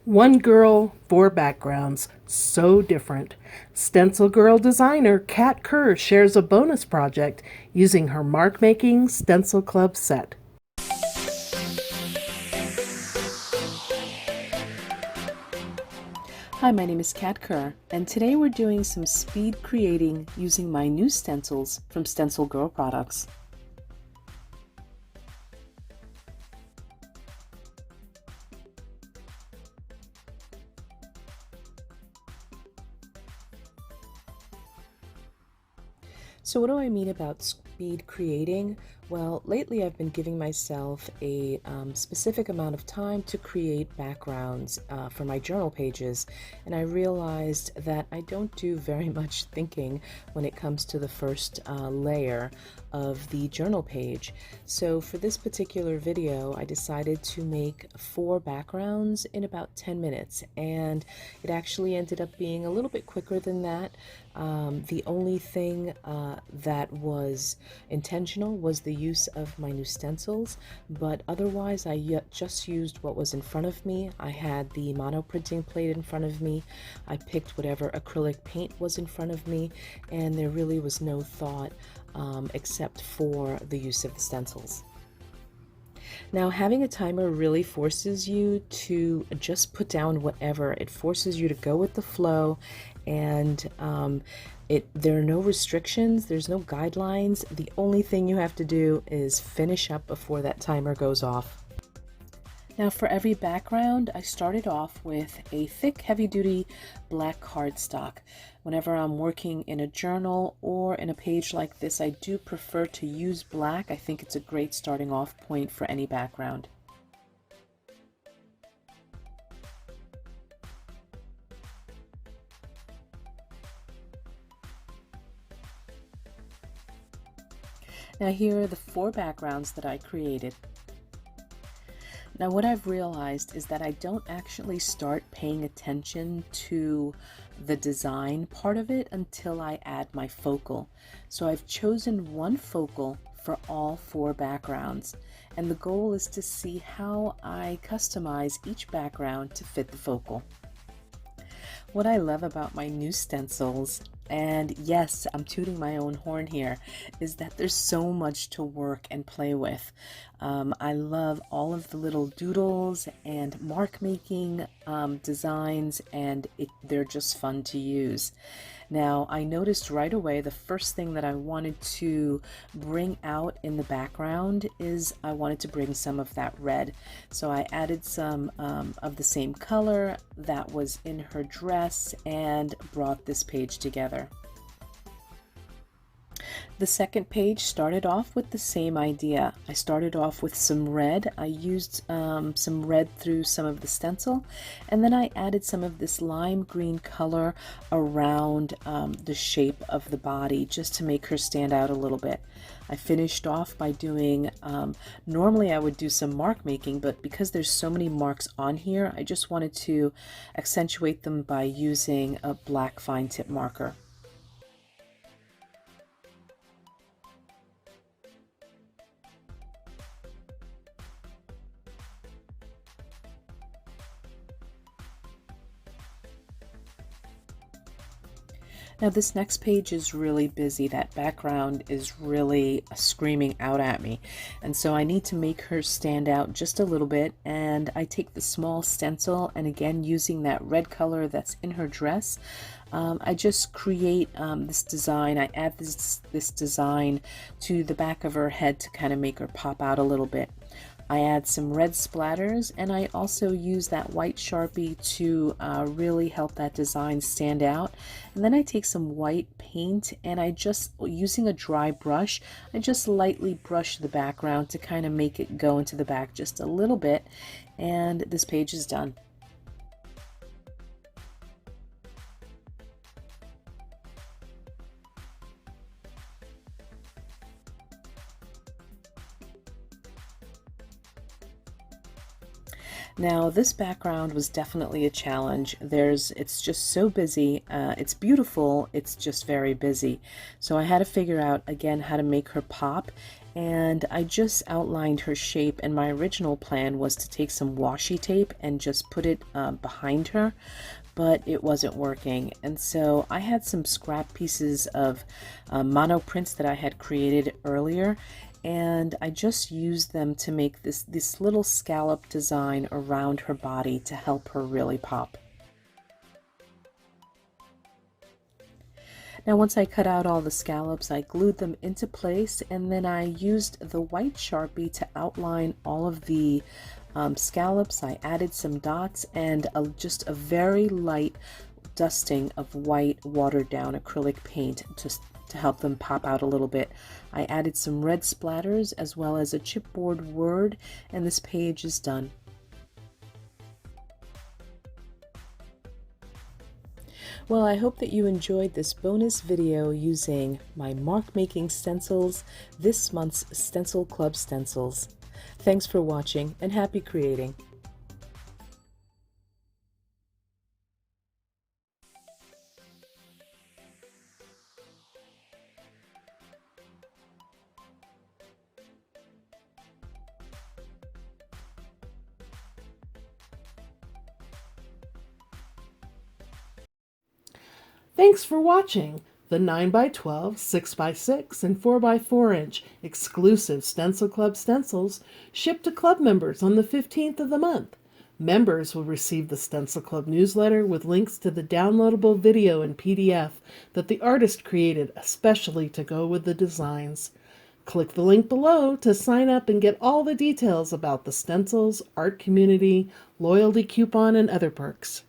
One girl, four backgrounds, so different. Stencil Girl designer Kat Kerr shares a bonus project using her mark making StencilClub set. Hi, my name is Kat Kerr, and today we're doing some speed creating using my new stencils from StencilGirl Products. So what do I mean about speed creating? Well, lately I've been giving myself a specific amount of time to create backgrounds for my journal pages, and I realized that I don't do very much thinking when it comes to the first layer of the journal page. So for this particular video, I decided to make 4 backgrounds in about 10 minutes, and it actually ended up being a little bit quicker than that. The only thing that was intentional was the use of my new stencils, but otherwise I just used what was in front of me. I had the mono printing plate in front of me. I picked whatever acrylic paint was in front of me, and there really was no thought except for the use of the stencils. Now, having a timer really forces you to just put down whatever. It forces you to go with the flow, and there are no restrictions, there's no guidelines. The only thing you have to do is finish up before that timer goes off. Now for every background, I started off with a thick, heavy-duty black cardstock. Whenever I'm working in a journal or in a page like this, I do prefer to use black. I think it's a great starting off point for any background. Now here are the 4 backgrounds that I created. Now what I've realized is that I don't actually start paying attention to the design part of it until I add my focal. So I've chosen one focal for all 4 backgrounds, and the goal is to see how I customize each background to fit the focal. What I love about my new stencils, and yes, I'm tooting my own horn here, is that there's so much to work and play with. I love all of the little doodles and mark making designs, and they're just fun to use. Now, I noticed right away the first thing that I wanted to bring out in the background is I wanted to bring some of that red. So I added some of the same color that was in her dress and brought this page together. The second page started off with the same idea. I started off with some red. I used some red through some of the stencil, and then I added some of this lime green color around the shape of the body just to make her stand out a little bit. I finished off by doing, normally I would do some mark making, but because there's so many marks on here, I just wanted to accentuate them by using a black fine tip marker. Now this next page is really busy. That background is really screaming out at me. And so I need to make her stand out just a little bit. And I take the small stencil, and again, using that red color that's in her dress, I just create this design. I add this design to the back of her head to kind of make her pop out a little bit. I add some red splatters, and I also use that white Sharpie to really help that design stand out. And then I take some white paint, and I just, using a dry brush, I just lightly brush the background to kind of make it go into the back just a little bit, and this page is done. Now, this background was definitely a challenge. It's just so busy. It's beautiful, it's just very busy. So I had to figure out again how to make her pop, and I just outlined her shape, and my original plan was to take some washi tape and just put it behind her, but it wasn't working. And so I had some scrap pieces of mono prints that I had created earlier, and I just used them to make this little scallop design around her body to help her really pop. Now once I cut out all the scallops, I glued them into place, and then I used the white Sharpie to outline all of the scallops. I added some dots and just a very light dusting of white watered down acrylic paint just to help them pop out a little bit. I added some red splatters as well as a chipboard word, and this page is done. Well, I hope that you enjoyed this bonus video using my mark making stencils, this month's Stencil Club stencils. Thanks for watching and happy creating! Thanks for watching the 9x12, 6x6, and 4x4 inch exclusive Stencil Club stencils shipped to club members on the 15th of the month. Members will receive the Stencil Club newsletter with links to the downloadable video and PDF that the artist created especially to go with the designs. Click the link below to sign up and get all the details about the stencils, art community, loyalty coupon, and other perks.